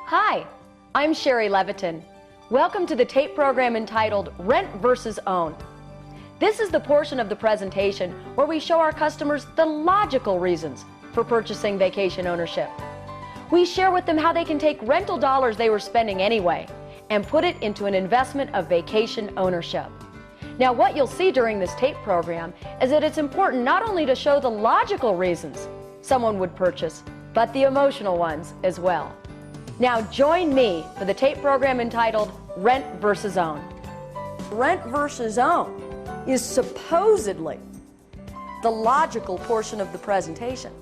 Hi, I'm Sherry Levitin. Welcome to the tape program entitled Rent Vs Own. This is the portion of the presentation where we show our customers the logical reasons for purchasing vacation ownership. We share with them how they can take rental dollars they were spending anyway and put it into an investment of vacation ownership. Now, what you'll see during this tape program is that it's important not only to show the logical reasons someone would purchase, but the emotional ones as well. Now join me for the tape program entitled Rent Vs Own. Rent Vs Own is supposedly the logical portion of the presentation.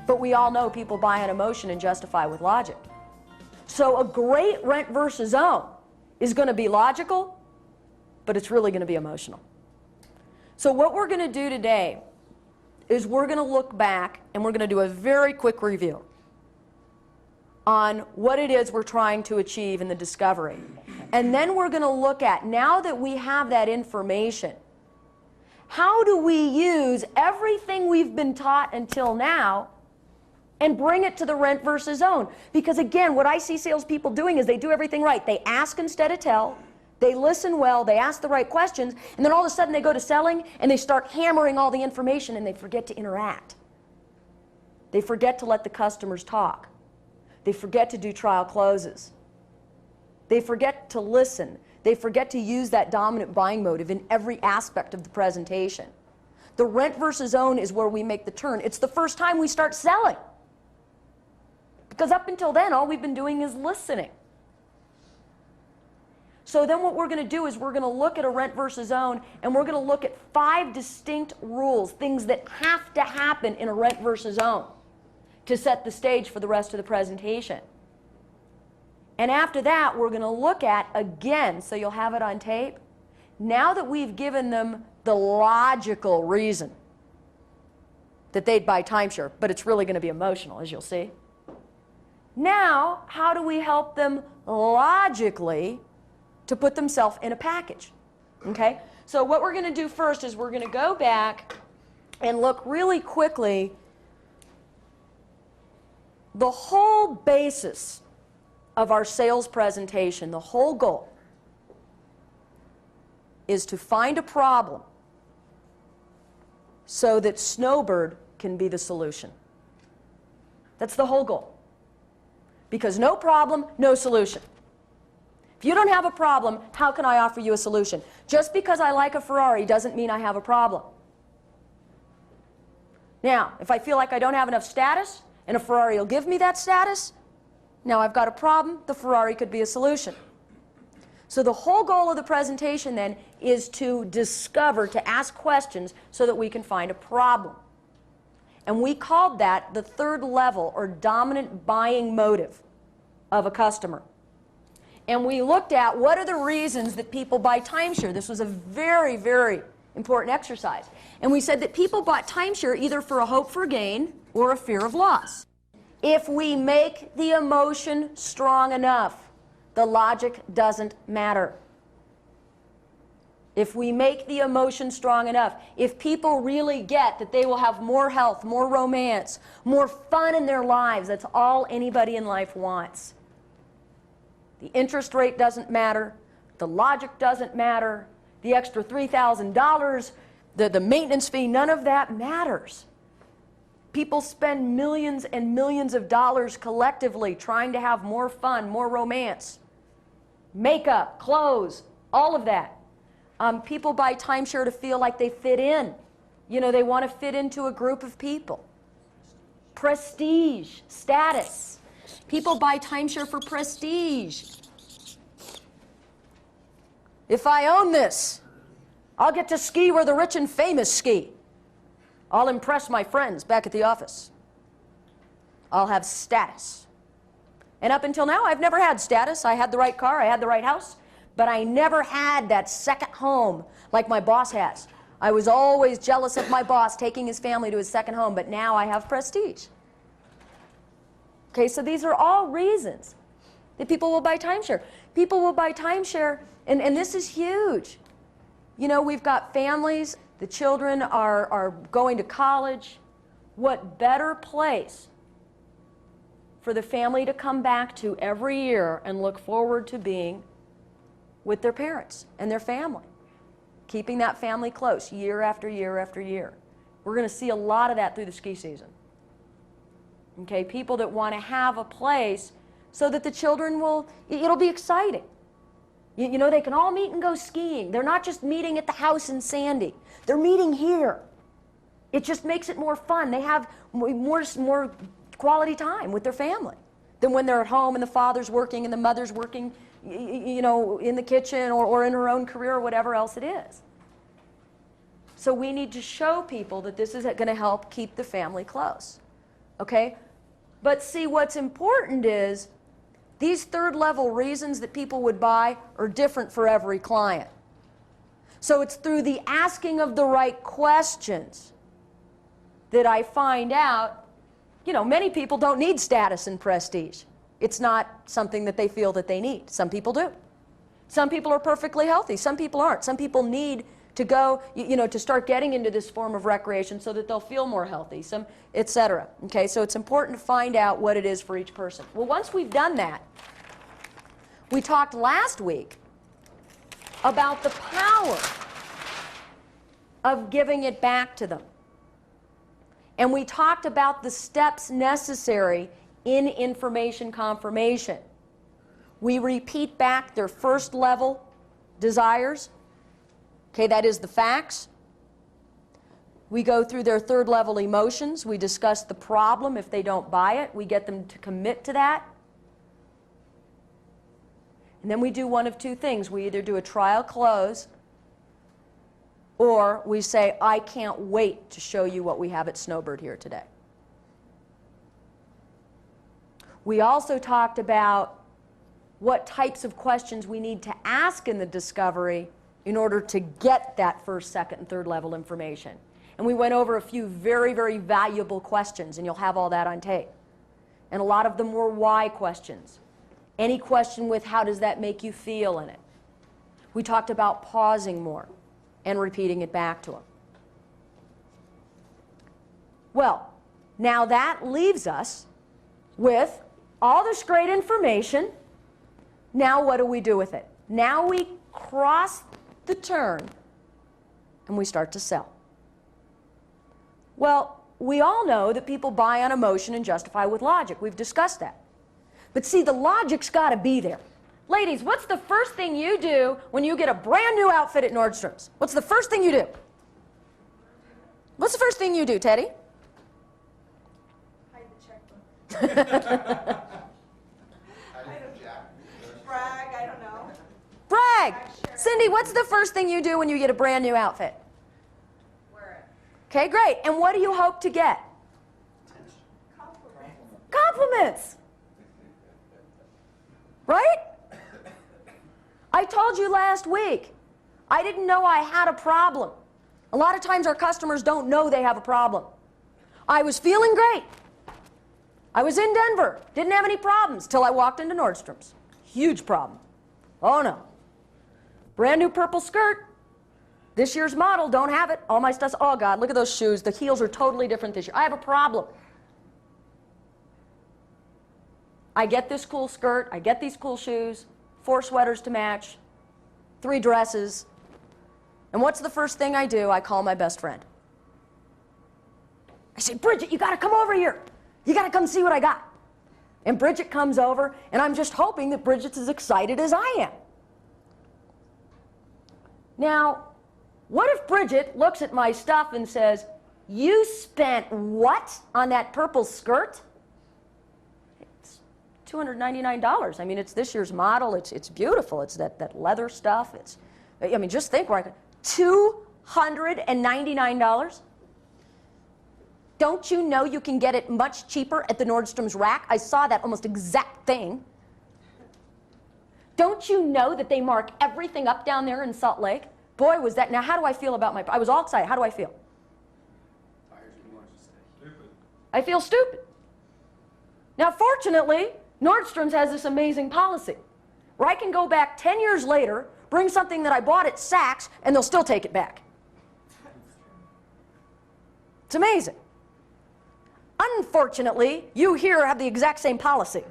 But we all know people buy on emotion and justify with logic. So a great Rent Vs Own is going to be logical, but it's really going to be emotional. So what we're going to do today is we're going to look back and we're going to do a very quick review on what it is we're trying to achieve in the discovery. And then we're going to look at, now that we have that information, how do we use everything we've been taught until now and bring it to the Rent Vs Own? Because again, what I see salespeople doing is they do everything right. They ask instead of tell. They listen well, they ask the right questions, and then all of a sudden they go to selling and they start hammering all the information and they forget to interact. They forget to let the customers talk. They forget to do trial closes. They forget to listen. They forget to use that dominant buying motive in every aspect of the presentation. The Rent Vs Own is where we make the turn. It's the first time we start selling. Because up until then, all we've been doing is listening. So then what we're going to do is we're going to look at a Rent Vs Own, and we're going to look at 5 distinct rules, things that have to happen in a Rent Vs Own to set the stage for the rest of the presentation. And after that, we're going to look at, again, so you'll have it on tape, now that we've given them the logical reason that they'd buy timeshare, but it's really going to be emotional, as you'll see. Now, how do we help them logically to put themselves in a package? Okay? So what we're going to do first is we're going to go back and look really quickly. The whole basis of our sales presentation, the whole goal, is to find a problem so that Snowbird can be the solution. That's the whole goal. Because no problem, no solution. If you don't have a problem, how can I offer you a solution? Just because I like a Ferrari doesn't mean I have a problem. Now, if I feel like I don't have enough status, and a Ferrari will give me that status, now I've got a problem. The Ferrari could be a solution. So the whole goal of the presentation then is to discover, to ask questions so that we can find a problem. And we called that the third level, or dominant buying motive of a customer. And we looked at what are the reasons that people buy timeshare. This was a very, very important exercise. And we said that people bought timeshare either for a hope for gain or a fear of loss. If we make the emotion strong enough, the logic doesn't matter. If we make the emotion strong enough, if people really get that they will have more health, more romance, more fun in their lives, that's all anybody in life wants. The interest rate doesn't matter, the logic doesn't matter, the extra $3,000, the maintenance fee, none of that matters. People spend millions and millions of dollars collectively trying to have more fun, more romance, makeup, clothes, all of that. People buy timeshare to feel like they fit in. You know, they want to fit into a group of people. Prestige, status. People buy timeshare for prestige. If I own this, I'll get to ski where the rich and famous ski. I'll impress my friends back at the office. I'll have status. And up until now, I've never had status. I had the right car, I had the right house, but I never had that second home like my boss has. I was always jealous of my boss taking his family to his second home, but now I have prestige. Okay, so these are all reasons that people will buy timeshare. People will buy timeshare, and this is huge. You know, we've got families, the children are going to college. What better place for the family to come back to every year and look forward to being with their parents and their family. Keeping that family close year after year after year. We're going to see a lot of that through the ski season. Okay, people that want to have a place so that the children it'll be exciting. You know, they can all meet and go skiing. They're not just meeting at the house in Sandy. They're meeting here. It just makes it more fun. They have more quality time with their family than when they're at home and the father's working and the mother's working, you know, in the kitchen or in her own career or whatever else it is. So we need to show people that this is going to help keep the family close. Okay? But see, what's important is these third-level reasons that people would buy are different for every client. So it's through the asking of the right questions that I find out, you know, many people don't need status and prestige. It's not something that they feel that they need. Some people do. Some people are perfectly healthy. Some people aren't. Some people need to go, you know, to start getting into this form of recreation so that they'll feel more healthy, etc. Okay, so it's important to find out what it is for each person. Well, once we've done that, we talked last week about the power of giving it back to them. And we talked about the steps necessary in information confirmation. We repeat back their first level desires. Okay, that is the facts. We go through their third level emotions. We discuss the problem. If they don't buy it, we get them to commit to that. And then we do one of two things. We either do a trial close, or we say, I can't wait to show you what we have at Snowbird here today. We also talked about what types of questions we need to ask in the discovery in order to get that first, second, and third level information. And we went over a few very, very valuable questions, and you'll have all that on tape. And a lot of them were why questions. Any question with how does that make you feel in it. We talked about pausing more and repeating it back to them. Well, now that leaves us with all this great information. Now what do we do with it? Now we cross the turn and we start to sell. Well, we all know that people buy on emotion and justify with logic. We've discussed that. But see, the logic's got to be there. Ladies, what's the first thing you do when you get a brand new outfit at Nordstrom's? What's the first thing you do? What's the first thing you do, Teddy? Hide the checkbook. Brag, I don't know. Brag! Cindy, what's the first thing you do when you get a brand new outfit? Wear it. Okay, great. And what do you hope to get? Compliments. Compliments! Right? I told you last week, I didn't know I had a problem. A lot of times our customers don't know they have a problem. I was feeling great. I was in Denver, didn't have any problems till I walked into Nordstrom's. Huge problem. Oh no. Brand new purple skirt. This year's model, don't have it. All my stuff's, oh God, look at those shoes. The heels are totally different this year. I have a problem. I get this cool skirt, I get these cool shoes, 4 sweaters to match, 3 dresses, and what's the first thing I do? I call my best friend. I say, Bridget, you gotta come over here. You gotta come see what I got. And Bridget comes over, and I'm just hoping that Bridget's as excited as I am. Now, what if Bridget looks at my stuff and says, you spent what on that purple skirt? $299. I mean, it's this year's model. It's beautiful. It's that leather stuff. I mean, just think where I could. $299? Don't you know you can get it much cheaper at the Nordstrom's rack? I saw that almost exact thing. Don't you know that they mark everything up down there in Salt Lake? Boy, was that. Now, how do I feel about I was all excited. How do I feel? I feel stupid. Now, fortunately, Nordstrom's has this amazing policy where I can go back 10 years later, bring something that I bought at Saks, and they'll still take it back. It's amazing. Unfortunately, you here have the exact same policy.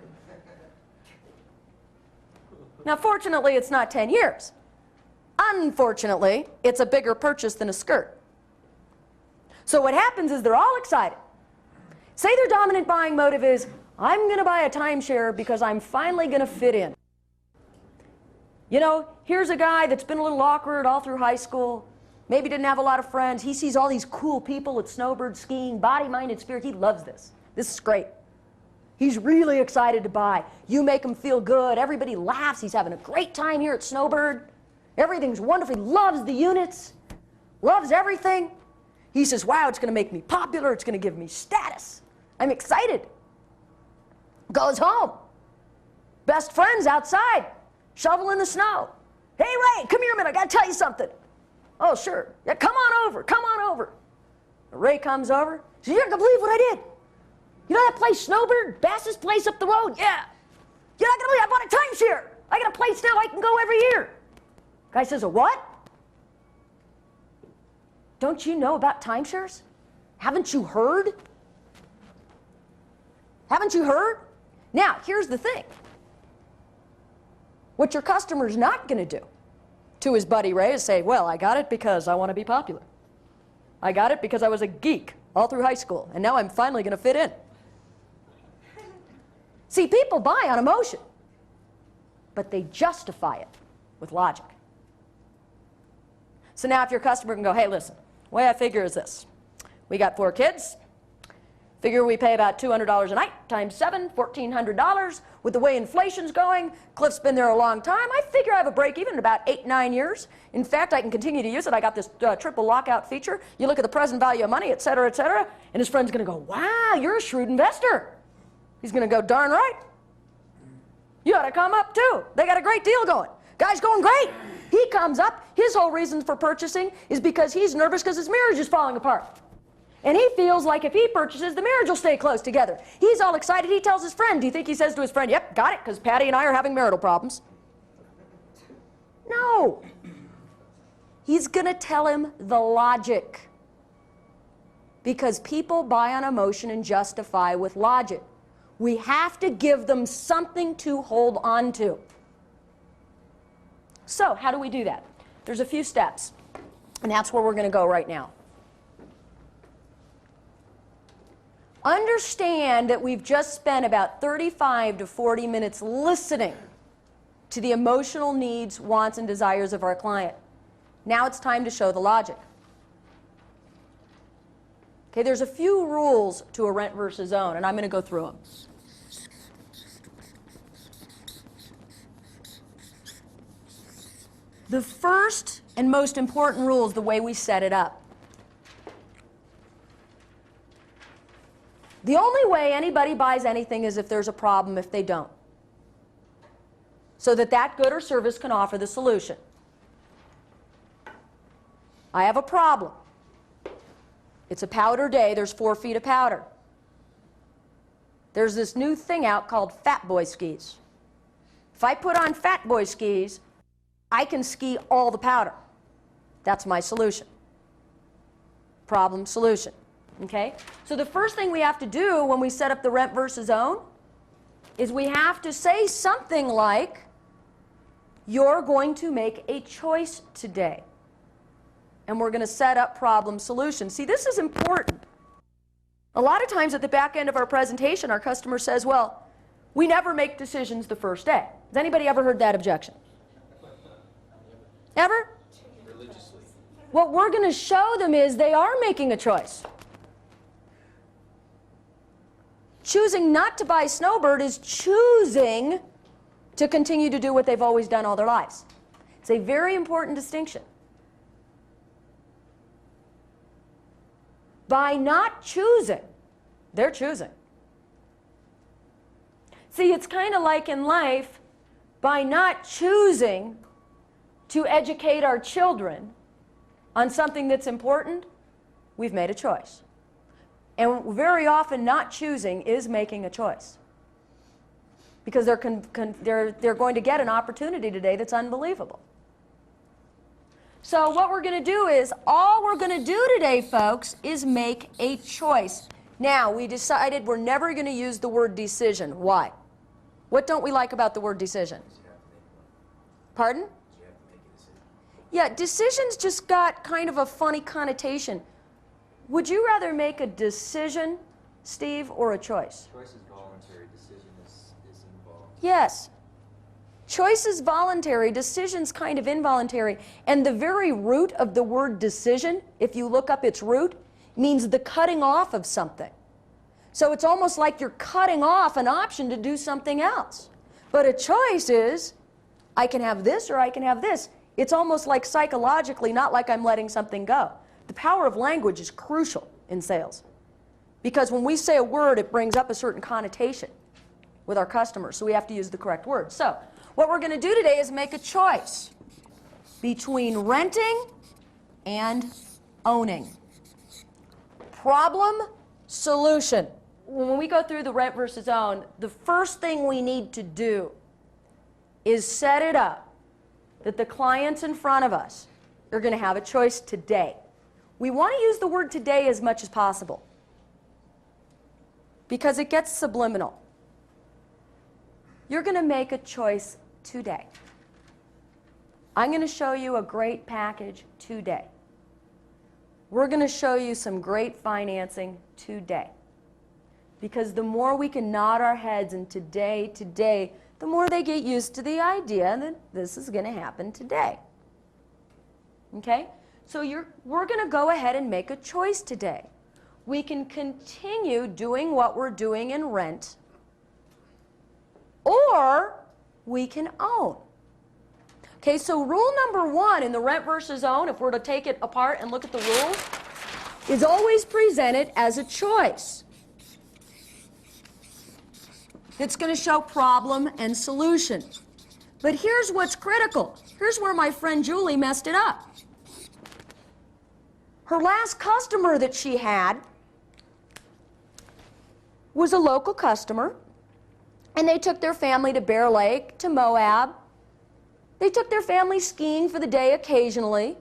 Now, fortunately, it's not 10 years. Unfortunately, it's a bigger purchase than a skirt. So what happens is they're all excited. Say their dominant buying motive is, I'm going to buy a timeshare because I'm finally going to fit in. You know, here's a guy that's been a little awkward all through high school, maybe didn't have a lot of friends. He sees all these cool people at snowbird skiing, body, mind, and spirit. He loves this. This is great. He's really excited to buy. You make him feel good. Everybody laughs. He's having a great time here at Snowbird. Everything's wonderful. He loves the units, loves everything. He says, wow, it's going to make me popular. It's going to give me status. I'm excited. Goes home. Best friends outside, shoveling the snow. Hey, Ray, come here a minute. I got to tell you something. Oh, sure. Yeah, come on over. Come on over. Ray comes over. He says, you're not going to believe what I did. You know that place, Snowbird? Bass's place up the road? Yeah. You're not going to believe I bought a timeshare. I got a place now I can go every year. Guy says, a what? Don't you know about timeshares? Haven't you heard? Haven't you heard? Now, here's the thing. What your customer's not going to do to his buddy Ray is say, well, I got it because I want to be popular. I got it because I was a geek all through high school, and now I'm finally going to fit in. See, people buy on emotion, but they justify it with logic. So now if your customer can go, hey, listen, the way I figure is this. We got 4 kids. Figure we pay about $200 a night times 7, $1,400. With the way inflation's going, Cliff's been there a long time. I figure I have a break even in about 8, 9 years. In fact, I can continue to use it. I got this triple lockout feature. You look at the present value of money, et cetera, and his friend's going to go, wow, you're a shrewd investor. He's going to go, darn right. You ought to come up too. They got a great deal going. Guy's going great. He comes up. His whole reason for purchasing is because he's nervous because his marriage is falling apart. And he feels like if he purchases, the marriage will stay close together. He's all excited. He tells his friend. Do you think he says to his friend, yep, got it, because Patty and I are having marital problems? No. He's going to tell him the logic. Because people buy on emotion and justify with logic. We have to give them something to hold on to. So, how do we do that? There's a few steps, and that's where we're going to go right now. Understand that we've just spent about 35 to 40 minutes listening to the emotional needs, wants, and desires of our client. Now it's time to show the logic. Okay, there's a few rules to a rent versus own, and I'm going to go through them. The first and most important rule is the way we set it up. The only way anybody buys anything is if there's a problem if they don't. So that good or service can offer the solution. I have a problem. It's a powder day. There's 4 feet of powder. There's this new thing out called Fat Boy skis. If I put on Fat Boy skis, I can ski all the powder. That's my solution. Problem, solution. Okay? So the first thing we have to do when we set up the rent versus own is we have to say something like, you're going to make a choice today. And we're going to set up problem, solution. See, this is important. A lot of times at the back end of our presentation, our customer says, well, we never make decisions the first day. Has anybody ever heard that objection? Ever? Religiously. What we're going to show them is they are making a choice. Choosing not to buy Snowbird is choosing to continue to do what they've always done all their lives. It's a very important distinction. By not choosing, they're choosing. See, it's kind of like in life, by not choosing to educate our children on something that's important, we've made a choice. And very often not choosing is making a choice. Because they're going to get an opportunity today that's unbelievable. So what we're going to do is, all we're going to do today, folks, is make a choice. Now, we decided we're never going to use the word decision. Why? What don't we like about the word decision? Pardon? Yeah, decision's just got kind of a funny connotation. Would you rather make a decision, Steve, or a choice? Choice is voluntary, decision is involved. Yes. Choice is voluntary, decision's kind of involuntary. And the very root of the word decision, if you look up its root, means the cutting off of something. So it's almost like you're cutting off an option to do something else. But a choice is, I can have this or I can have this. It's almost like psychologically, not like I'm letting something go. The power of language is crucial in sales. Because when we say a word, it brings up a certain connotation with our customers. So we have to use the correct word. So what we're going to do today is make a choice between renting and owning. Problem, solution. When we go through the rent versus own, the first thing we need to do is set it up that the clients in front of us are going to have a choice today. We want to use the word today as much as possible because it gets subliminal. You're going to make a choice today. I'm going to show you a great package today. We're going to show you some great financing today. Because the more we can nod our heads in today, the more they get used to the idea that this is going to happen today. Okay? So we're going to go ahead and make a choice today. We can continue doing what we're doing in rent, or we can own. Okay, so rule number 1 in the rent versus own, if we're to take it apart and look at the rules, is always presented as a choice. It's going to show problem and solution. But here's what's critical. Here's where my friend Julie messed it up. Her last customer that she had was a local customer, and they took their family to Bear Lake, to Moab. They took their family skiing for the day occasionally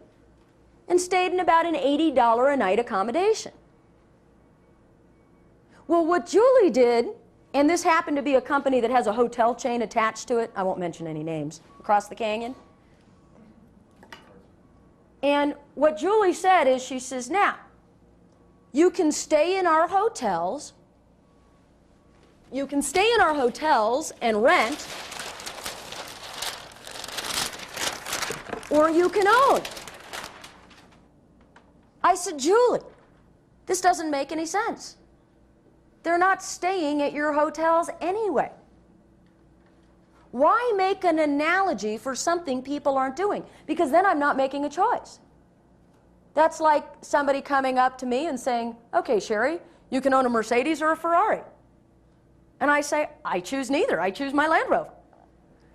and stayed in about an $80 a night accommodation. Well, what Julie did, and this happened to be a company that has a hotel chain attached to it, I won't mention any names, across the canyon. And what Julie said is, she says, now, you can stay in our hotels, and rent, or you can own. I said, Julie, this doesn't make any sense. They're not staying at your hotels anyway. Why make an analogy for something people aren't doing? Because then I'm not making a choice. That's like somebody coming up to me and saying, okay, Sherry, you can own a Mercedes or a Ferrari. And I say, I choose neither. I choose my Land Rover.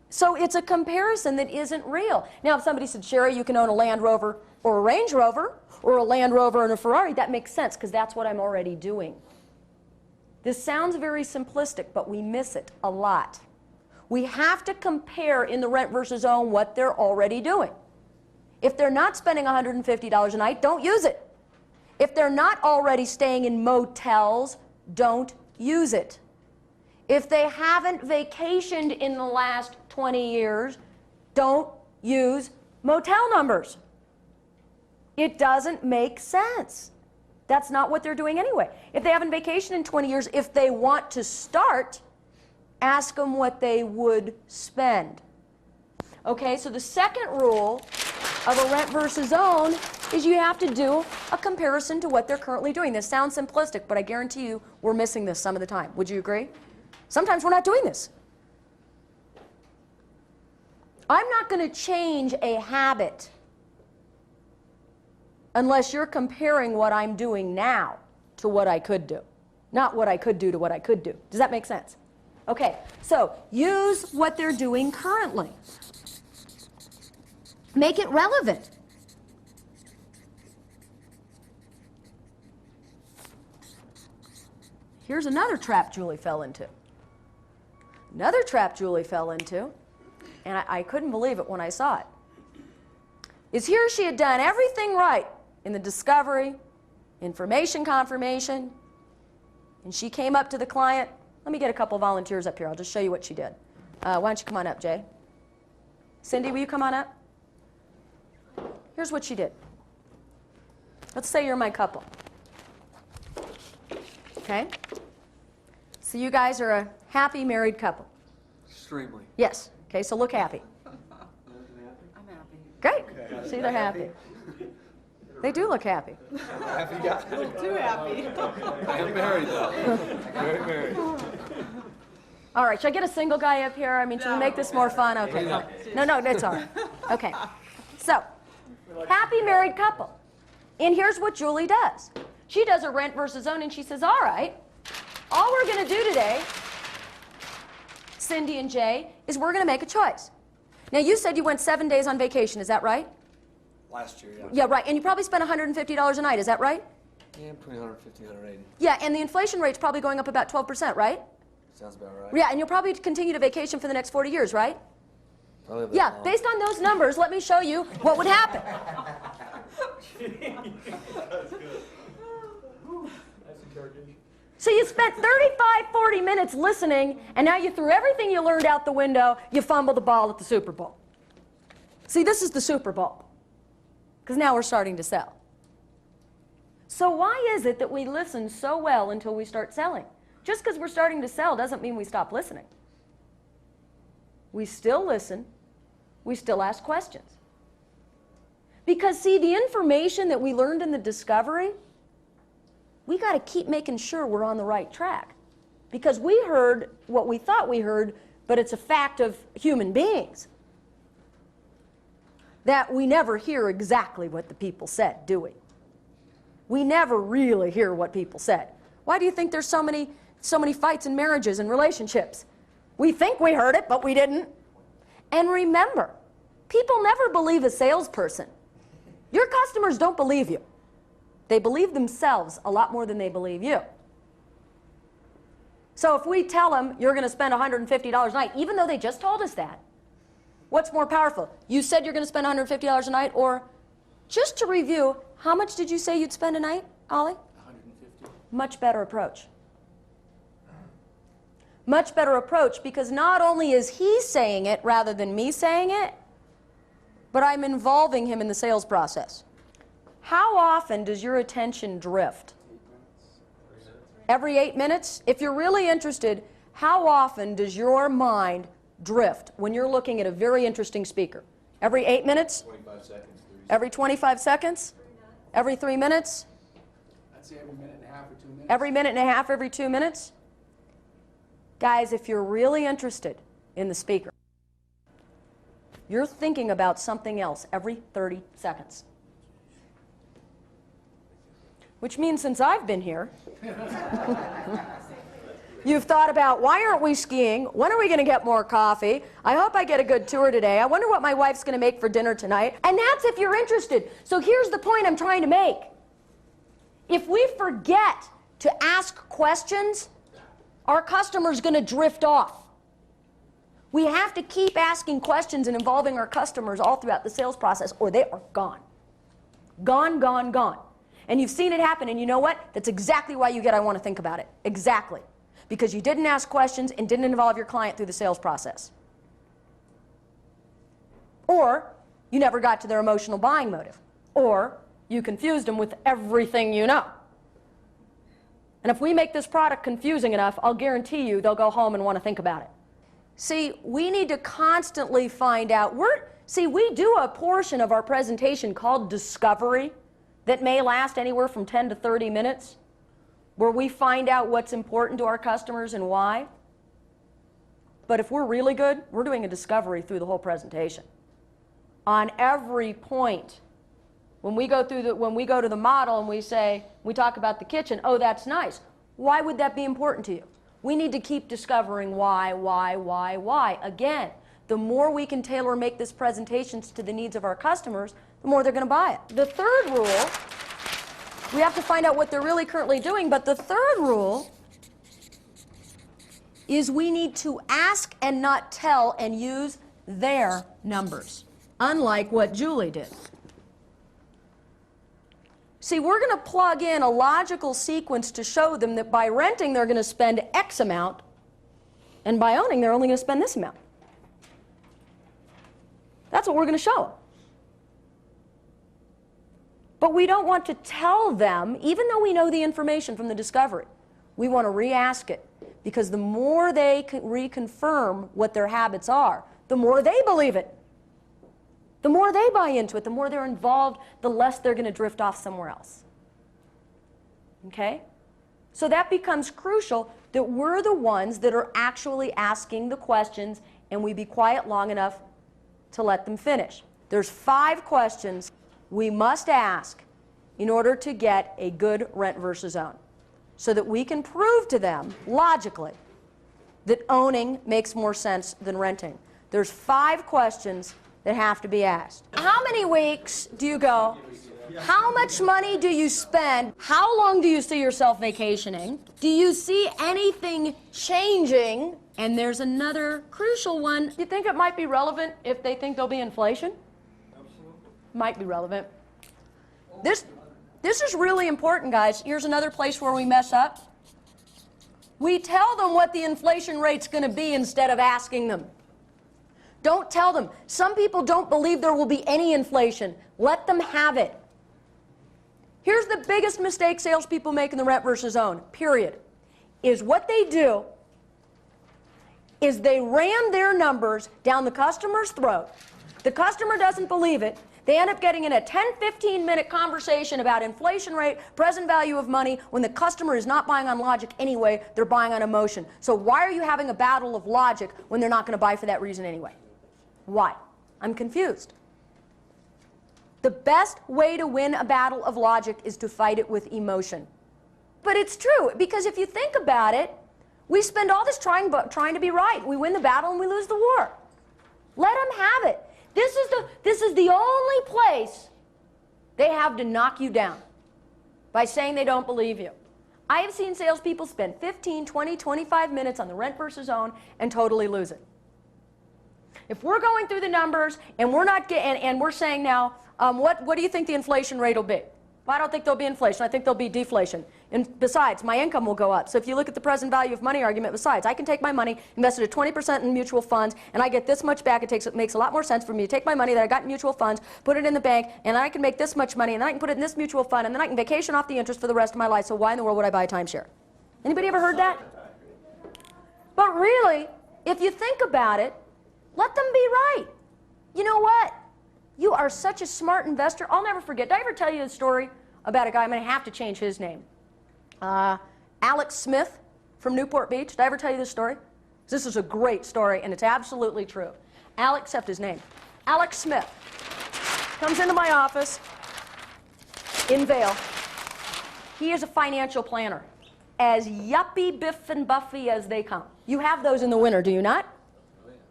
So it's a comparison that isn't real. Now, if somebody said, Sherry, you can own a Land Rover or a Range Rover, or a Land Rover and a Ferrari, that makes sense because that's what I'm already doing. This sounds very simplistic, but we miss it a lot. We have to compare in the rent versus own what they're already doing. If they're not spending $150 a night, don't use it. If they're not already staying in motels, don't use it. If they haven't vacationed in the last 20 years, don't use motel numbers. It doesn't make sense. That's not what they're doing anyway. If they haven't vacationed in 20 years, if they want to start, ask them what they would spend. Okay, so the second rule of a rent versus own is you have to do a comparison to what they're currently doing. This sounds simplistic, but I guarantee you we're missing this some of the time. Would you agree? Sometimes we're not doing this. I'm not going to change a habit unless you're comparing what I'm doing now to what I could do, not what I could do to what I could do. Does that make sense? Okay, so use what they're doing currently. Make it relevant. Here's another trap Julie fell into. Another trap Julie fell into, and I couldn't believe it when I saw it, is here she had done everything right in the discovery, information confirmation, and she came up to the client. Let me get a couple volunteers up here. I'll just show you what she did. Why don't you come on up, Jay? Cindy, will you come on up? Here's what she did. Let's say you're my couple. Okay? So you guys are a happy married couple. Extremely. Yes. Okay, so look happy. I'm happy. Great. See, they're happy. They do look happy. Happy guy. A little too happy. I am married though. Very married. All right, should I get a single guy up here? I mean, should we make this more fun? Okay. No, that's all right. Okay. So, happy married couple. And here's what Julie does. She does a rent versus own, and she says, all right, all we're going to do today, Cindy and Jay, is we're going to make a choice. Now, you said you went 7 days on vacation. Is that right? Last year, yeah. Yeah, right. And you probably spent $150 a night. Is that right? Yeah, between 150 and 180. Yeah, and the inflation rate's probably going up about 12%, right? Sounds about right. Yeah, and you'll probably continue to vacation for the next 40 years, right? Probably a bit Yeah, long. based on those numbers, let me show you what would happen. So you spent 35, 40 minutes listening, and now you threw everything you learned out the window, you fumbled the ball at the Super Bowl. See, this is the Super Bowl, because now we're starting to sell. So why is it that we listen so well until we start selling? Just because we're starting to sell doesn't mean we stop listening. We still listen, we still ask questions. Because see, the information that we learned in the discovery, we got to keep making sure we're on the right track. Because we heard what we thought we heard, but it's a fact of human beings. That we never hear exactly what the people said, do we? We never really hear what people said. Why do you think there's so many fights in marriages and relationships? We think we heard it, but we didn't. And remember, people never believe a salesperson. Your customers don't believe you. They believe themselves a lot more than they believe you. So if we tell them you're going to spend $150 a night, even though they just told us that, what's more powerful? You said you're going to spend $150 a night, or just to review, how much did you say you'd spend a night, Ollie? 150. Much better approach. Much better approach, because not only is he saying it rather than me saying it, but I'm involving him in the sales process. How often does your attention drift? 8 minutes. Every 8 minutes? If you're really interested, how often does your mind drift when you're looking at a very interesting speaker? Every 8 minutes? 25 seconds. 30 Every 25 seconds? Every 3 minutes? I'd say every minute and a half or 2 minutes. Every minute and a half, every 2 minutes? Guys, if you're really interested in the speaker, you're thinking about something else every 30 seconds. Which means since I've been here, you've thought about, why aren't we skiing? When are we going to get more coffee? I hope I get a good tour today. I wonder what my wife's going to make for dinner tonight. And that's if you're interested. So here's the point I'm trying to make. If we forget to ask questions, our customer's going to drift off. We have to keep asking questions and involving our customers all throughout the sales process, or they are gone. Gone, gone, gone. And you've seen it happen, and you know what? That's exactly why you get I want to think about it. Exactly. Because you didn't ask questions and didn't involve your client through the sales process. Or you never got to their emotional buying motive. Or you confused them with everything you know. And if we make this product confusing enough, I'll guarantee you they'll go home and want to think about it. See, we need to constantly find out. We do a portion of our presentation called Discovery that may last anywhere from 10 to 30 minutes, where we find out what's important to our customers and why. But if we're really good, we're doing a discovery through the whole presentation. On every point. When we go to the model and we talk about the kitchen, oh, that's nice. Why would that be important to you? We need to keep discovering why. Again, the more we can tailor make this presentations to the needs of our customers, the more they're going to buy it. The third rule, we have to find out what they're really currently doing, but the third rule is we need to ask and not tell and use their numbers, unlike what Julie did. See, we're going to plug in a logical sequence to show them that by renting they're going to spend X amount, and by owning they're only going to spend this amount. That's what we're going to show them. But we don't want to tell them, even though we know the information from the discovery, we want to re-ask it. Because the more they reconfirm what their habits are, the more they believe it. The more they buy into it, the more they're involved, the less they're going to drift off somewhere else. Okay? So that becomes crucial, that we're the ones that are actually asking the questions, and we be quiet long enough to let them finish. There's 5 questions we must ask in order to get a good rent versus own, so that we can prove to them logically that owning makes more sense than renting. There's 5 questions that have to be asked. How many weeks do you go? How much money do you spend? How long do you see yourself vacationing? Do you see anything changing? And there's another crucial one. Do you think it might be relevant if they think there'll be inflation? Absolutely. Might be relevant. This is really important, guys. Here's another place where we mess up. We tell them what the inflation rate's going to be instead of asking them. Don't tell them. Some people don't believe there will be any inflation. Let them have it. Here's the biggest mistake salespeople make in the rent versus own, period, is what they do is they ram their numbers down the customer's throat. The customer doesn't believe it. They end up getting in a 10-15-minute conversation about inflation rate, present value of money, when the customer is not buying on logic anyway, they're buying on emotion. So why are you having a battle of logic when they're not going to buy for that reason anyway? Why? I'm confused. The best way to win a battle of logic is to fight it with emotion. But it's true, because if you think about it, we spend all this trying to be right. We win the battle and we lose the war. Let them have it. This is the only place they have to knock you down, by saying they don't believe you. I have seen salespeople spend 15, 20, 25 minutes on the rent versus own and totally lose it. If we're going through the numbers and we're not and we're saying now, what do you think the inflation rate will be? Well, I don't think there'll be inflation. I think there'll be deflation. And besides, my income will go up. So if you look at the present value of money argument, besides, I can take my money, invest it at 20% in mutual funds, and I get this much back. It makes a lot more sense for me to take my money that I got in mutual funds, put it in the bank, and I can make this much money, and then I can put it in this mutual fund, and then I can vacation off the interest for the rest of my life. So why in the world would I buy a timeshare? Anybody ever heard that? But really, if you think about it, let them be right. You know what? You are such a smart investor. I'll never forget. Did I ever tell you a story about a guy? I'm going to have to change his name. Alex Smith from Newport Beach. Did I ever tell you this story? This is a great story, and it's absolutely true. Alex, except his name. Alex Smith comes into my office in Vail. He is a financial planner, as yuppie, biff, and buffy as they come. You have those in the winter, do you not?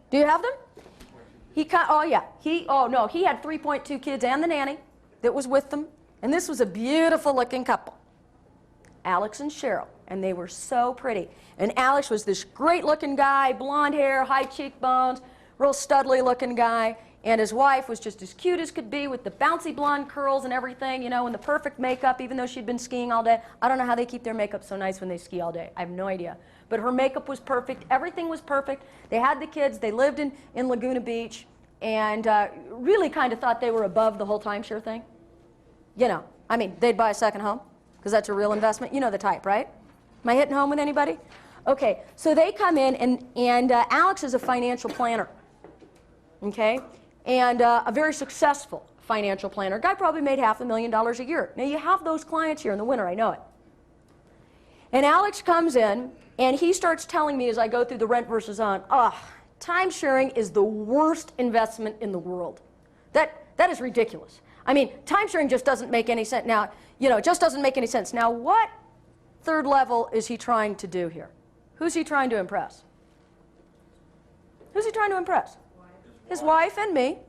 Do you have them? He had 3.2 kids and the nanny that was with them. And this was a beautiful looking couple, Alex and Cheryl, and they were so pretty. And Alex was this great looking guy, blonde hair, high cheekbones, real studly looking guy. And his wife was just as cute as could be, with the bouncy blonde curls and everything, you know, and the perfect makeup, even though she'd been skiing all day. I don't know how they keep their makeup so nice when they ski all day. I have no idea. But her makeup was perfect. Everything was perfect. They had the kids. They lived in Laguna Beach, and really kind of thought they were above the whole timeshare thing. You know, I mean, they'd buy a second home because that's a real investment. You know the type, right? Am I hitting home with anybody? Okay, so they come in, and Alex is a financial planner, okay, and a very successful financial planner. Guy probably made $500,000 a year. Now, you have those clients here in the winter, I know it. And Alex comes in, and he starts telling me as I go through the rent versus own, time sharing is the worst investment in the world. That is ridiculous. I mean, time sharing just doesn't make any sense. Now, you know, it just doesn't make any sense. Now, what third level is he trying to do here? Who's he trying to impress? Who's he trying to impress? His wife and me,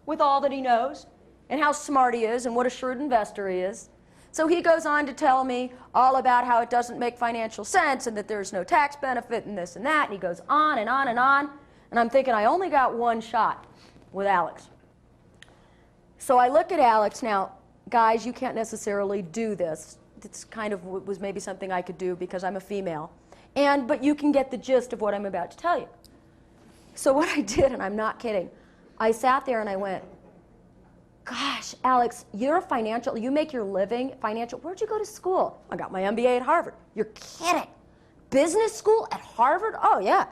with all that he knows, and how smart he is, and what a shrewd investor he is. So he goes on to tell me all about how it doesn't make financial sense, and that there's no tax benefit, and this and that, and he goes on and on and on. And I'm thinking, I only got one shot with Alex. So I look at Alex. Now, guys, you can't necessarily do this. It's kind of was maybe something I could do because I'm a female. But you can get the gist of what I'm about to tell you. So what I did, and I'm not kidding, I sat there and I went, gosh, Alex, you're a financial, you make your living financial. Where'd you go to school? I got my MBA at Harvard. You're kidding. Business school at Harvard? Oh, yeah.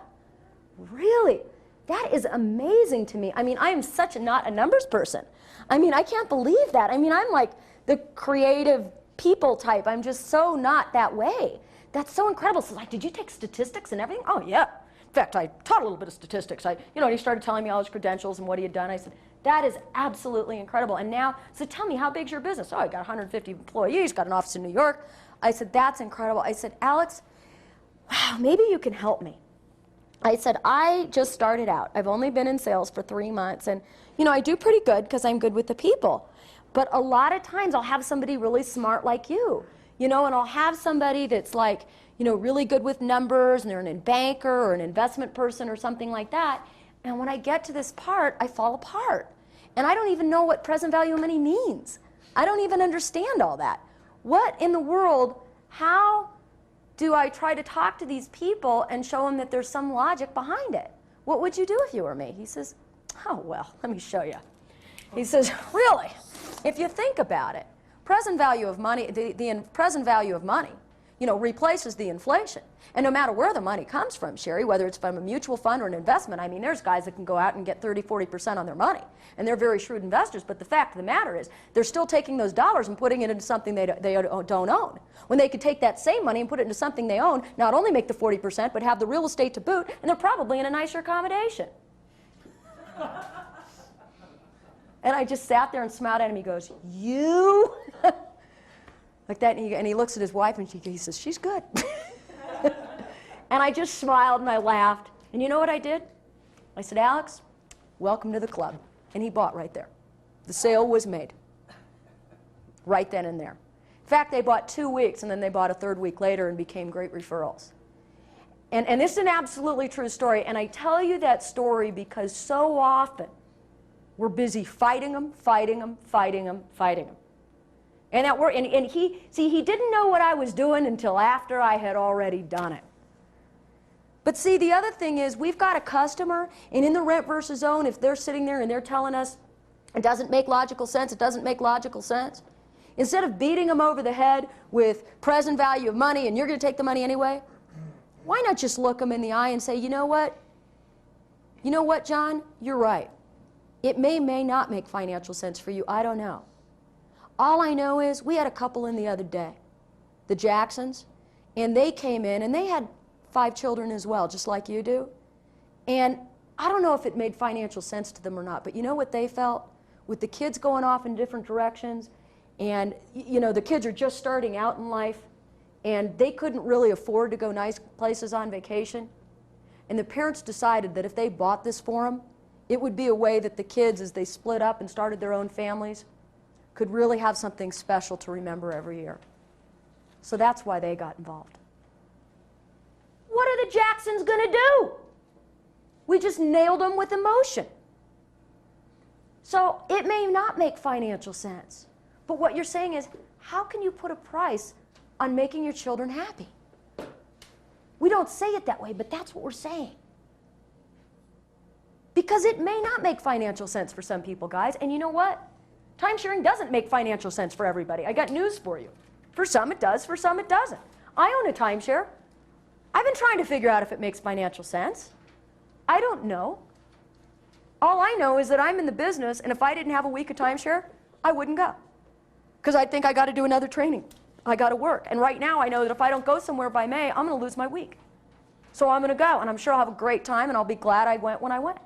Really? That is amazing to me. I mean, I am such not a numbers person. I mean, I can't believe that. I mean, I'm like the creative people type. I'm just so not that way. That's so incredible. So like, did you take statistics and everything? Oh, yeah. In fact, I taught a little bit of statistics. He started telling me all his credentials and what he had done. I said, that is absolutely incredible. And now, so tell me, how big's your business? Oh, I got 150 employees, got an office in New York. I said, that's incredible. I said, Alex, wow, maybe you can help me. I said, I just started out. I've only been in sales for 3 months. And, I do pretty good because I'm good with the people. But a lot of times I'll have somebody really smart like you, and I'll have somebody that's like, really good with numbers, and they're a banker or an investment person or something like that. And when I get to this part, I fall apart. And I don't even know what present value of money means. I don't even understand all that. What in the world, how do I try to talk to these people and show them that there's some logic behind it? What would you do if you were me? He says, oh, well, let me show you. He says, really, if you think about it, present value of money, the present value of money, replaces the inflation. And no matter where the money comes from, Sherry, whether it's from a mutual fund or an investment, I mean, there's guys that can go out and get 30, 40% on their money. And they're very shrewd investors, but the fact of the matter is, they're still taking those dollars and putting it into something they don't own. When they could take that same money and put it into something they own, not only make the 40%, but have the real estate to boot, and they're probably in a nicer accommodation. And I just sat there and smiled at him. He goes, you? Like that, and he looks at his wife, and he says, she's good. And I just smiled, and I laughed. And you know what I did? I said, Alex, welcome to the club. And he bought right there. The sale was made. Right then and there. In fact, they bought 2 weeks, and then they bought a 3rd week later and became great referrals. And this is an absolutely true story. And I tell you that story because so often we're busy fighting them, fighting them, fighting them, fighting them. And he didn't know what I was doing until after I had already done it. But see, the other thing is, we've got a customer, and in the Rent Vs Own, if they're sitting there and they're telling us it doesn't make logical sense, it doesn't make logical sense, instead of beating them over the head with present value of money and you're going to take the money anyway, why not just look them in the eye and say, you know what? You know what, John? You're right. It may not make financial sense for you. I don't know. All I know is we had a couple in the other day, the Jacksons, and they came in and they had 5 children as well, just like you do. And I don't know if it made financial sense to them or not, but you know what they felt? With the kids going off in different directions, and the kids are just starting out in life, and they couldn't really afford to go nice places on vacation. And the parents decided that if they bought this for them, it would be a way that the kids, as they split up and started their own families, could really have something special to remember every year. So that's why they got involved. What are the Jacksons going to do? We just nailed them with emotion. So it may not make financial sense. But what you're saying is, how can you put a price on making your children happy? We don't say it that way, but that's what we're saying. Because it may not make financial sense for some people, guys. And you know what? Timesharing doesn't make financial sense for everybody. I got news for you. For some it does, for some it doesn't. I own a timeshare. I've been trying to figure out if it makes financial sense. I don't know. All I know is that I'm in the business, and if I didn't have a week of timeshare, I wouldn't go. Because I'd think I got to do another training. I got to work. And right now I know that if I don't go somewhere by May, I'm going to lose my week. So I'm going to go, and I'm sure I'll have a great time, and I'll be glad I went when I went.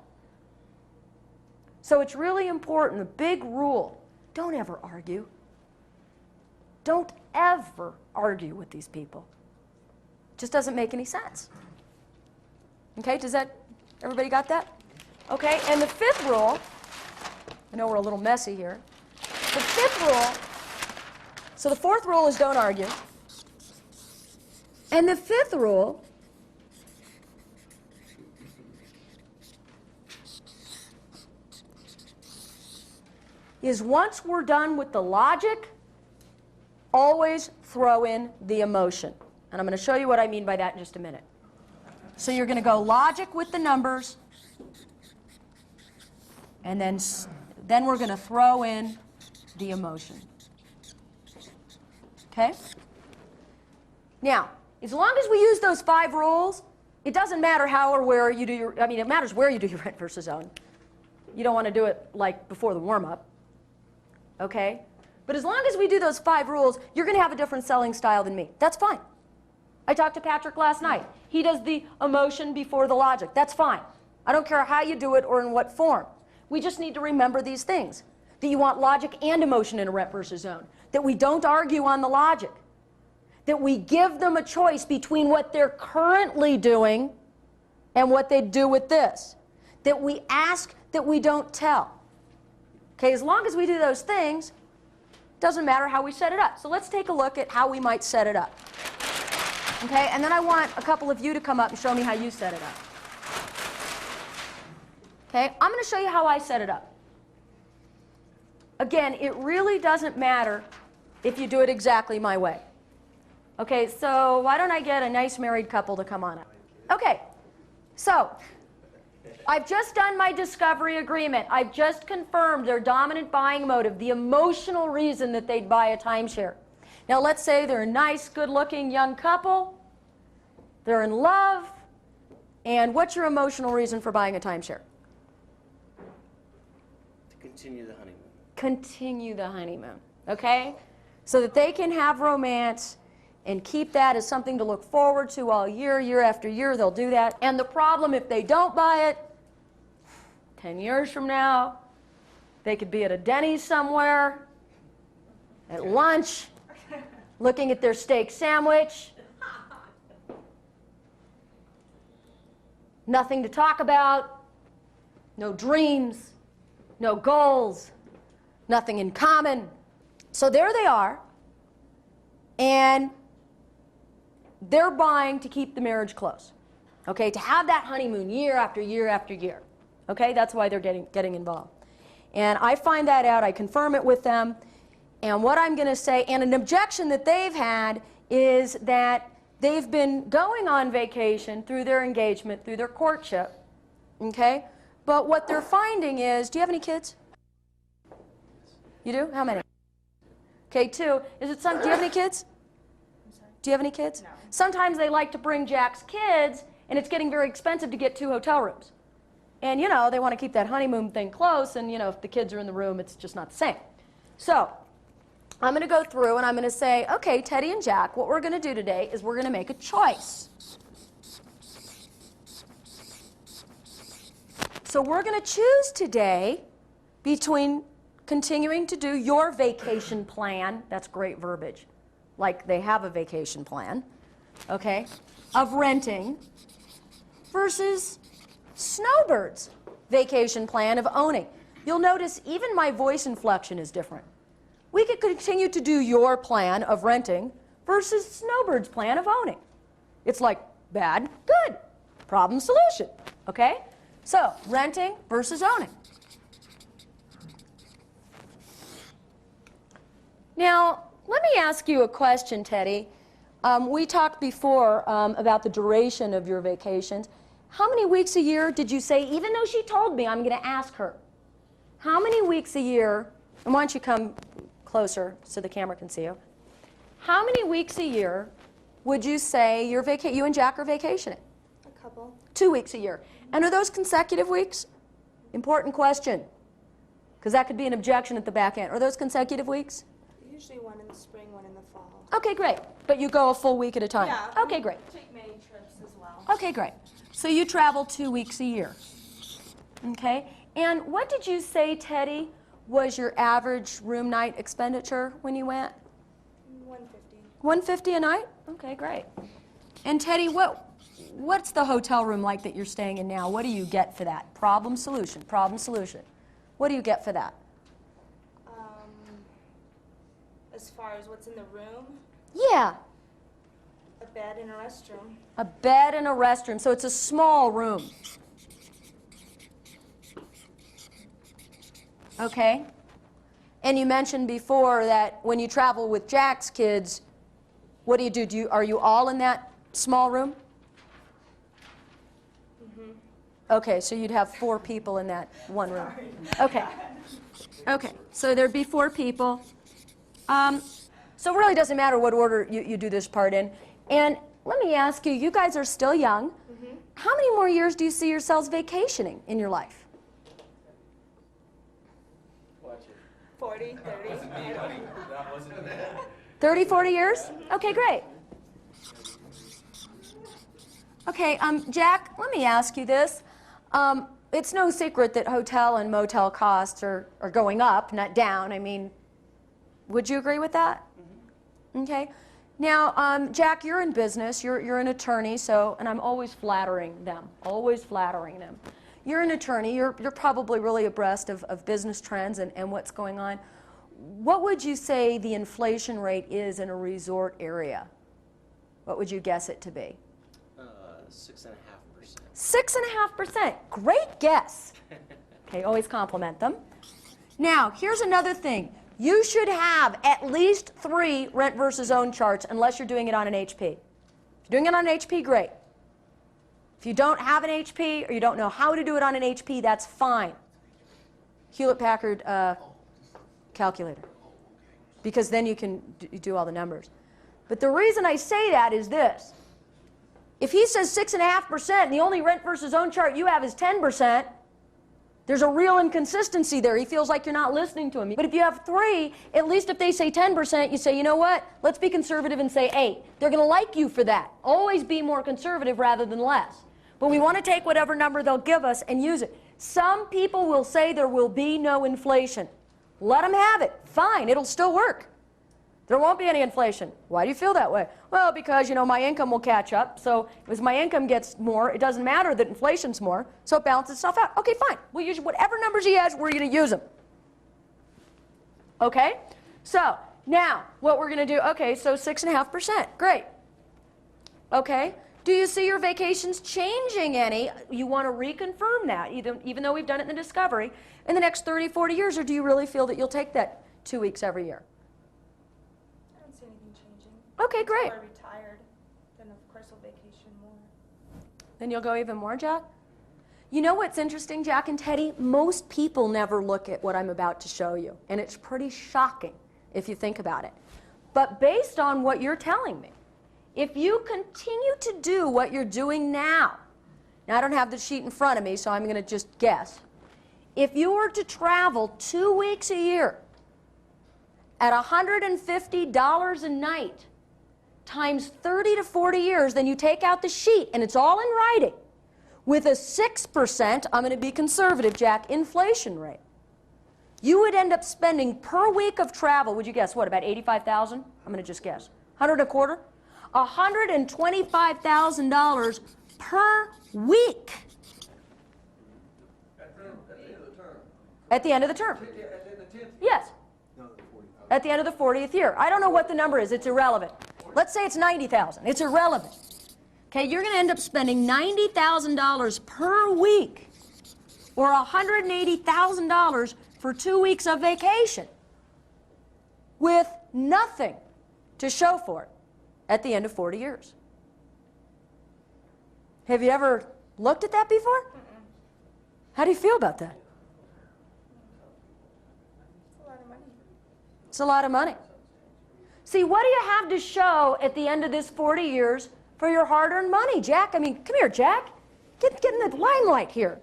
So it's really important, the big rule, don't ever argue. Don't ever argue with these people. It just doesn't make any sense. Okay, everybody got that? Okay, and the 5th rule, I know we're a little messy here. The 5th rule, so the 4th rule is don't argue. And the 5th rule is once we're done with the logic, always throw in the emotion. And I'm going to show you what I mean by that in just a minute. So you're going to go logic with the numbers, and then we're going to throw in the emotion. Okay? Now, as long as we use those 5 rules, it doesn't matter how or where you do your, I mean, it matters where you do your rent versus own. You don't want to do it like before the warm-up. Okay? But as long as we do those 5 rules, you're going to have a different selling style than me. That's fine. I talked to Patrick last night. He does the emotion before the logic. That's fine. I don't care how you do it or in what form. We just need to remember these things. That you want logic and emotion in a rent versus own. That we don't argue on the logic. That we give them a choice between what they're currently doing and what they do with this. That we ask, that we don't tell. Okay, as long as we do those things, doesn't matter how we set it up. So let's take a look at how we might set it up. Okay, and then I want a couple of you to come up and show me how you set it up. Okay, I'm going to show you how I set it up. Again, it really doesn't matter if you do it exactly my way. Okay, so why don't I get a nice married couple to come on up? Okay, so I've just done my discovery agreement. I've just confirmed their dominant buying motive, the emotional reason that they'd buy a timeshare. Now let's say they're a nice, good-looking young couple. They're in love. And what's your emotional reason for buying a timeshare? To continue the honeymoon. Continue the honeymoon, okay? So that they can have romance and keep that as something to look forward to all year, year after year. They'll do that. And the problem, if they don't buy it, 10 years from now, they could be at a Denny's somewhere, at lunch, looking at their steak sandwich. Nothing to talk about, no dreams, no goals, nothing in common. So there they are, and they're buying to keep the marriage close. Okay, to have that honeymoon year after year after year. Okay, that's why they're getting involved. And I find that out, I confirm it with them, and what I'm going to say, and an objection that they've had is that they've been going on vacation through their engagement, through their courtship, okay? But what they're finding is, do you have any kids? You do? How many? Okay, 2. Is it some, do you have any kids? Do you have any kids? No. Sometimes they like to bring Jack's kids, and it's getting very expensive to get 2 hotel rooms. And, you know, they want to keep that honeymoon thing close, and, you know, if the kids are in the room, it's just not the same. So I'm going to go through and I'm going to say, okay, Teddy and Jack, what we're going to do today is we're going to make a choice. So we're going to choose today between continuing to do your vacation plan, that's great verbiage, like they have a vacation plan, okay, of renting, versus Snowbird's vacation plan of owning. You'll notice even my voice inflection is different. We could continue to do your plan of renting versus Snowbird's plan of owning. It's like bad, good, problem, solution, okay? So, renting versus owning. Now, let me ask you a question, Teddy. We talked before about the duration of your vacations. How many weeks a year did you say, even though she told me, I'm going to ask her, how many weeks a year, and why don't you come closer so the camera can see you, how many weeks a year would you say you and Jack are vacationing? A couple. 2 weeks a year. And are those consecutive weeks? Important question, because that could be an objection at the back end. Are those consecutive weeks? Usually one in the spring, one in the fall. Okay, great. But you go a full week at a time? Yeah. Okay, great. Take many trips as well. Okay, great. So you travel 2 weeks a year. Okay? And what did you say, Teddy, was your average room night expenditure when you went? 150. $150 a night? Okay, great. And Teddy, what's the hotel room like that you're staying in now? What do you get for that? Problem, solution, problem, solution. What do you get for that? As far as what's in the room, Yeah, a bed and a restroom. a bed and a restroom. So it's a small room. Okay? And you mentioned before that when you travel with Jack's kids, what do you do? Are you all in that small room? Okay, so you'd have 4 people in that one room. Okay. Okay, so there'd be 4 people. So it really doesn't matter what order you do this part in. And let me ask you, you guys are still young. How many more years do you see yourselves vacationing in your life? Watch it. 40, 30. I don't know. That wasn't me. 30, 40 years? Okay, great. Okay, Jack, let me ask you this. It's no secret that hotel and motel costs are going up, not down. I mean, would you agree with that? Okay. Now, Jack, you're in business. You're an attorney, and I'm always flattering them. Always flattering them. You're an attorney. You're probably really abreast of business trends and what's going on. What would you say the inflation rate is in a resort area? What would you guess it to be? 6.5%. 6.5%. Great guess. Okay, always compliment them. Now, here's another thing. You should have at least 3 rent versus own charts unless you're doing it on an HP. If you're doing it on an HP, great. If you don't have an HP or you don't know how to do it on an HP, that's fine. Hewlett-Packard calculator. Because then you can do all the numbers. But the reason I say that is this. If he says 6.5% and the only rent versus own chart you have is 10%, there's a real inconsistency there. He feels like you're not listening to him. But if you have 3, at least if they say 10%, you say, you know what? Let's be conservative and say 8. They're going to like you for that. Always be more conservative rather than less. But we want to take whatever number they'll give us and use it. Some people will say there will be no inflation. Let them have it. Fine, it'll still work. There won't be any inflation. Why do you feel that way? Well, because, my income will catch up. So as my income gets more, it doesn't matter that inflation's more. So it balances itself out. Okay, fine. We'll use whatever numbers he has, we're going to use them. Okay? So now, what we're going to do, okay, so 6.5%. Great. Okay. Do you see your vacations changing any? You want to reconfirm that, even though we've done it in the discovery, in the next 30, 40 years, or do you really feel that you'll take that 2 weeks every year? I don't see anything changing. Okay, great. Until I retired, then of course I'll vacation more. Then you'll go even more, Jack? You know what's interesting, Jack and Teddy? Most people never look at what I'm about to show you, and it's pretty shocking if you think about it. But based on what you're telling me, if you continue to do what you're doing now I don't have the sheet in front of me, so I'm going to just guess. If you were to travel 2 weeks a year at $150 a night times 30 to 40 years, then you take out the sheet, and it's all in writing, with a 6%, I'm going to be conservative, Jack, inflation rate, you would end up spending per week of travel, would you guess, what, about $85,000? I'm going to just guess. 100 a quarter? $125,000 per week. At the end of the term. Yes. At the end of the 40th year. I don't know what the number is. It's irrelevant. Let's say it's 90,000. It's irrelevant. Okay, you're going to end up spending $90,000 per week, or $180,000 for 2 weeks of vacation, with nothing to show for it at the end of 40 years. Have you ever looked at that before? How do you feel about that? It's a lot of money. It's a lot of money. See, what do you have to show at the end of this 40 years for your hard-earned money, Jack? I mean, come here, Jack. Get in the limelight here.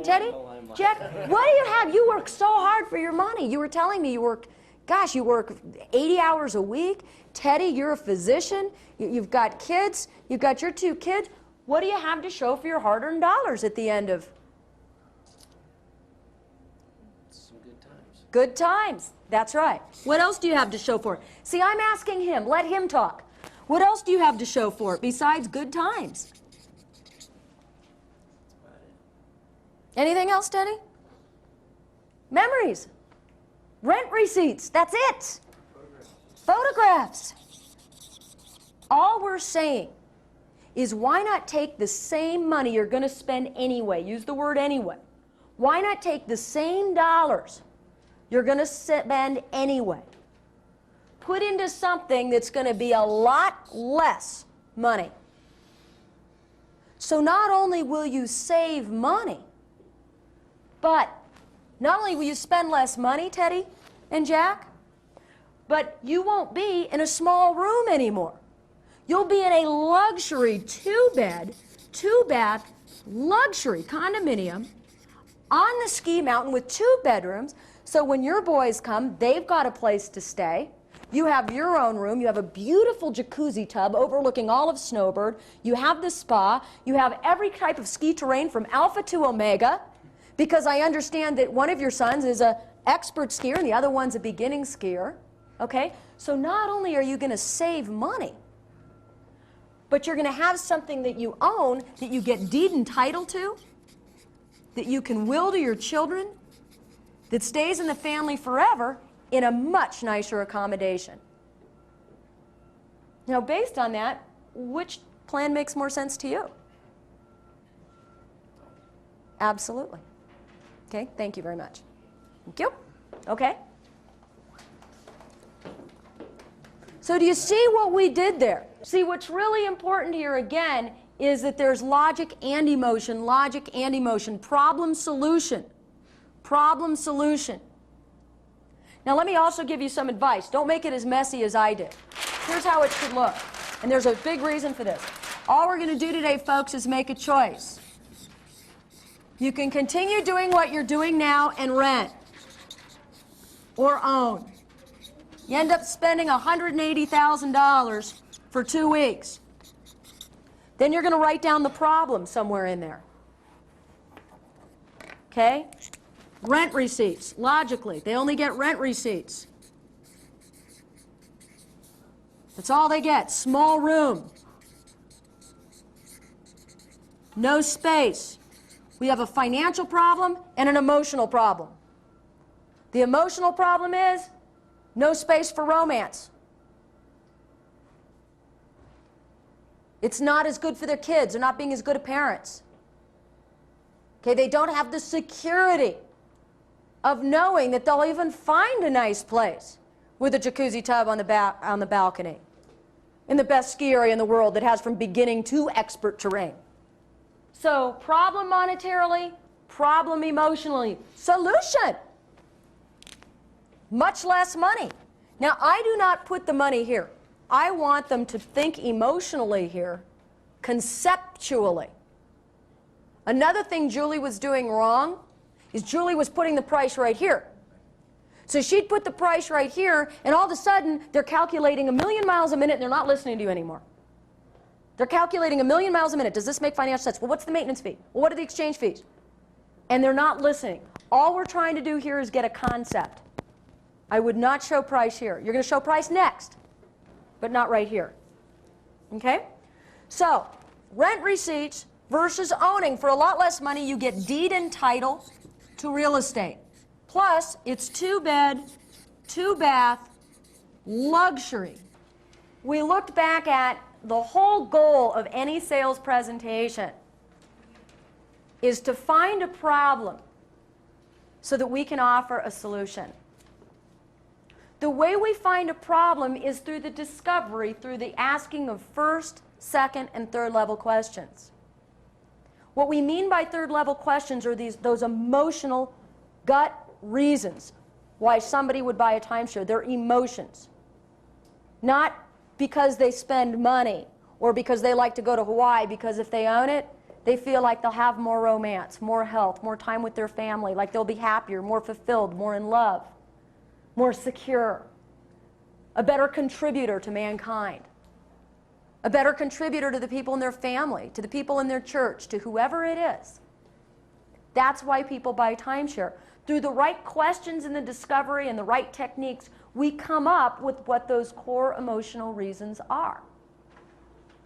Teddy, Jack, what do you have? You work so hard for your money. You were telling me you work, gosh, you work 80 hours a week. Teddy, you're a physician. You've got kids. You've got your 2 kids. What do you have to show for your hard-earned dollars at the end of? Some good times. Good times. That's right. What else do you have to show for it? See, I'm asking him. Let him talk. What else do you have to show for it besides good times? That's about it. Anything else, Teddy? Memories. Rent receipts. That's it. Photographs. All we're saying is, why not take the same money you're going to spend anyway? Use the word anyway. Why not take the same dollars you're going to spend anyway. Put into something that's going to be a lot less money. So not only will you save money, but not only will you spend less money, Teddy and Jack, but you won't be in a small room anymore. You'll be in a luxury 2-bed, 2-bath, luxury condominium on the ski mountain with 2 bedrooms. So when your boys come, they've got a place to stay. You have your own room. You have a beautiful jacuzzi tub overlooking all of Snowbird. You have the spa. You have every type of ski terrain from Alpha to Omega, because I understand that one of your sons is an expert skier and the other one's a beginning skier. Okay? So not only are you going to save money, but you're going to have something that you own, that you get deed and title to, that you can will to your children, that stays in the family forever in a much nicer accommodation. Now, based on that, which plan makes more sense to you? Absolutely. Okay, thank you very much. Thank you. Okay. So do you see what we did there? See, what's really important here again is that there's logic and emotion, problem solution, problem solution. Now let me also give you some advice. Don't make it as messy as I did. Here's how it should look. And there's a big reason for this. All we're going to do today, folks, is make a choice. You can continue doing what you're doing now and rent or own. You end up spending $180,000 for 2 weeks. Then you're going to write down the problem somewhere in there. Okay? Rent receipts, logically. They only get rent receipts. That's all they get. Small room. No space. We have a financial problem and an emotional problem. The emotional problem is no space for romance. It's not as good for their kids. They're not being as good of parents. Okay, they don't have the security of knowing that they'll even find a nice place with a jacuzzi tub on the balcony in the best ski area in the world that has from beginning to expert terrain. So problem monetarily, problem emotionally, solution. Much less money. Now, I do not put the money here. I want them to think emotionally here, conceptually. Another thing Julie was doing wrong is Julie was putting the price right here. So she'd put the price right here, and all of a sudden, they're calculating 1,000,000 miles a minute, and they're not listening to you anymore. They're calculating 1,000,000 miles a minute. Does this make financial sense? Well, what's the maintenance fee? Well, what are the exchange fees? And they're not listening. All we're trying to do here is get a concept. I would not show price here. You're going to show price next, but not right here. Okay? So, rent receipts versus owning. For a lot less money, you get deed and title to real estate. Plus, it's 2-bed, 2-bath, luxury. We looked back at the whole goal of any sales presentation is to find a problem so that we can offer a solution. The way we find a problem is through the discovery, through the asking of first, second, and third level questions. What we mean by third level questions are those emotional gut reasons why somebody would buy a timeshare. They're emotions. Not because they spend money or because they like to go to Hawaii, because if they own it, they feel like they'll have more romance, more health, more time with their family, like they'll be happier, more fulfilled, more in love, more secure, a better contributor to mankind, a better contributor to the people in their family, to the people in their church, to whoever it is. That's why people buy timeshare. Through the right questions in the discovery and the right techniques, we come up with what those core emotional reasons are.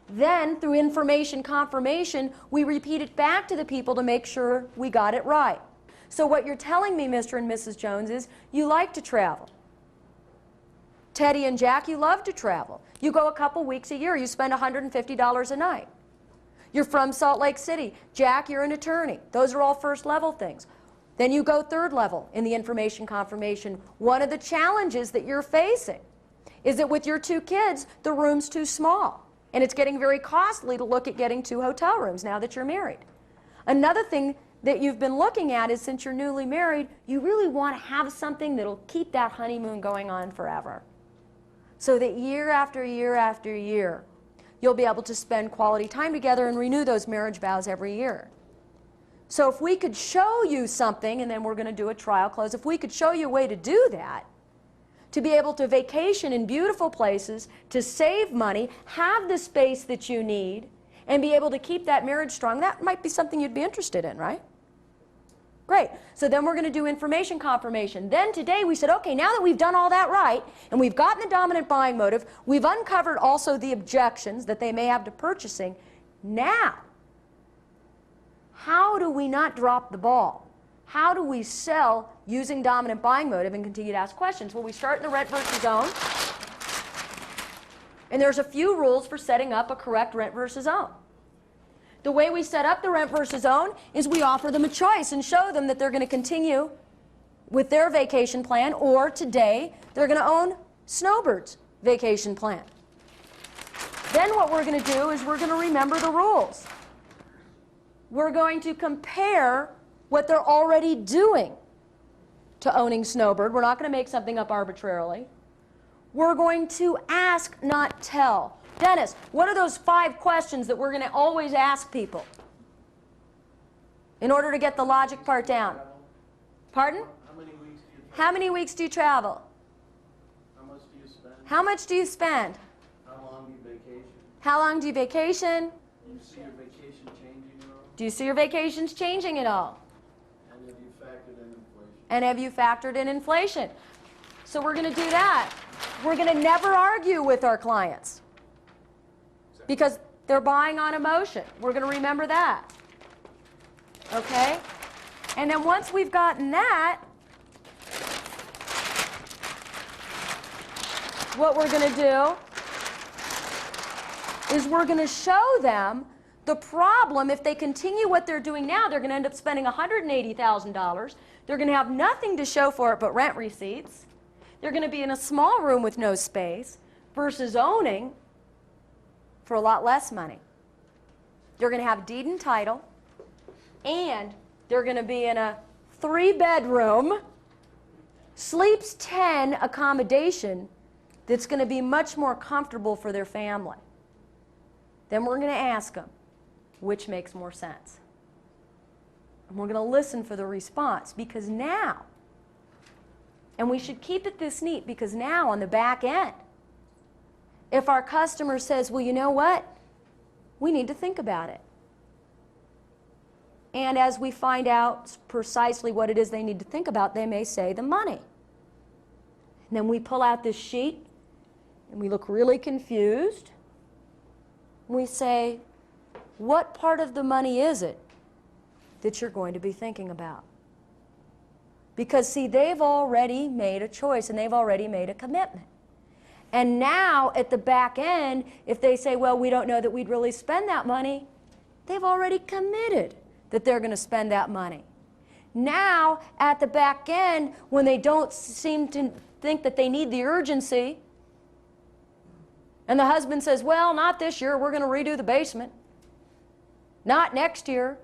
Then, through information confirmation, we repeat it back to the people to make sure we got it right. So what you're telling me, Mr. and Mrs. Jones, is you like to travel. Teddy and Jack, you love to travel. You go a couple weeks a year. You spend $150 a night. You're from Salt Lake City. Jack, you're an attorney. Those are all first level things. Then you go third level in the information confirmation. One of the challenges that you're facing is that with your 2 kids, the room's too small. And it's getting very costly to look at getting 2 hotel rooms now that you're married. Another thing that you've been looking at is, since you're newly married, you really want to have something that'll keep that honeymoon going on forever. So that year after year after year, you'll be able to spend quality time together and renew those marriage vows every year. So if we could show you something, and then we're going to do a trial close, if we could show you a way to do that, to be able to vacation in beautiful places, to save money, have the space that you need, and be able to keep that marriage strong, that might be something you'd be interested in, right? Great. So then we're going to do information confirmation. Then today we said, okay, now that we've done all that right, and we've gotten the dominant buying motive, we've uncovered also the objections that they may have to purchasing, now, how do we not drop the ball? How do we sell using dominant buying motive and continue to ask questions? Well, we start in the rent versus own. And there's a few rules for setting up a correct rent versus own. The way we set up the rent versus own is we offer them a choice and show them that they're going to continue with their vacation plan, or today they're going to own Snowbird's vacation plan. Then what we're going to do is we're going to remember the rules. We're going to compare what they're already doing to owning Snowbird. We're not going to make something up arbitrarily. We're going to ask, not tell. Dennis, what are those 5 questions that we're going to always ask people in order to get the logic part down? Pardon? How many weeks do you travel? How many weeks do you travel? How much do you spend? How much do you spend? How long do you vacation? How long do you vacation? Do you see your vacation changing at all? Do you see your vacations changing at all? And have you factored in inflation? And have you factored in inflation? So we're going to do that. We're going to never argue with our clients because they're buying on emotion. We're going to remember that. Okay? And then once we've gotten that, what we're going to do is we're going to show them the problem. If they continue what they're doing now, they're going to end up spending $180,000. They're going to have nothing to show for it but rent receipts. They're going to be in a small room with no space versus owning for a lot less money. They're going to have deed and title, and they're going to be in a 3-bedroom, sleeps 10 accommodation that's going to be much more comfortable for their family. Then we're going to ask them, which makes more sense? And we're going to listen for the response, because now, and we should keep it this neat, because now on the back end, if our customer says, well, you know what? We need to think about it. And as we find out precisely what it is they need to think about, they may say the money. And then we pull out this sheet, and we look really confused. We say, what part of the money is it that you're going to be thinking about? Because, see, they've already made a choice, and they've already made a commitment. And now, at the back end, if they say, well, we don't know that we'd really spend that money, they've already committed that they're going to spend that money. Now, at the back end, when they don't seem to think that they need the urgency, and the husband says, well, not this year, we're going to redo the basement. Not next year.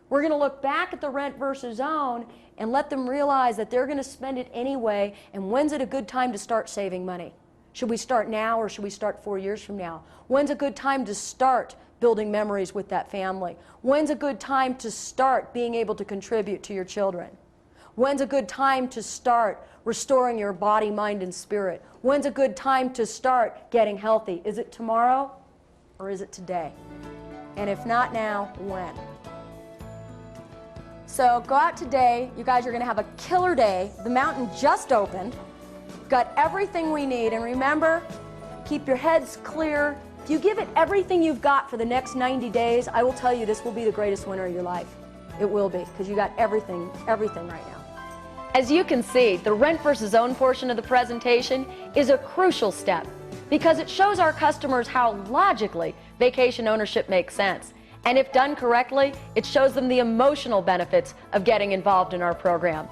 We're going to look back at the rent versus own and let them realize that they're going to spend it anyway, and when's it a good time to start saving money? Should we start now, or should we start 4 years from now? When's a good time to start building memories with that family? When's a good time to start being able to contribute to your children? When's a good time to start restoring your body, mind, and spirit? When's a good time to start getting healthy? Is it tomorrow, or is it today? And if not now, when? So go out today. You guys are going to have a killer day. The mountain just opened. Got everything we need. And remember, keep your heads clear. If you give it everything you've got for the next 90 days, I will tell you this will be the greatest winter of your life. It will be, because you got everything right now. As you can see, the rent versus own portion of the presentation is a crucial step, because it shows our customers how logically vacation ownership makes sense, And if done correctly, it shows them the emotional benefits of getting involved in our program.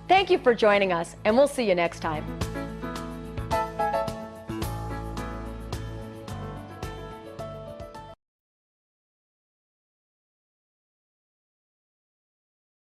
Thank you for joining us, and we'll see you next time.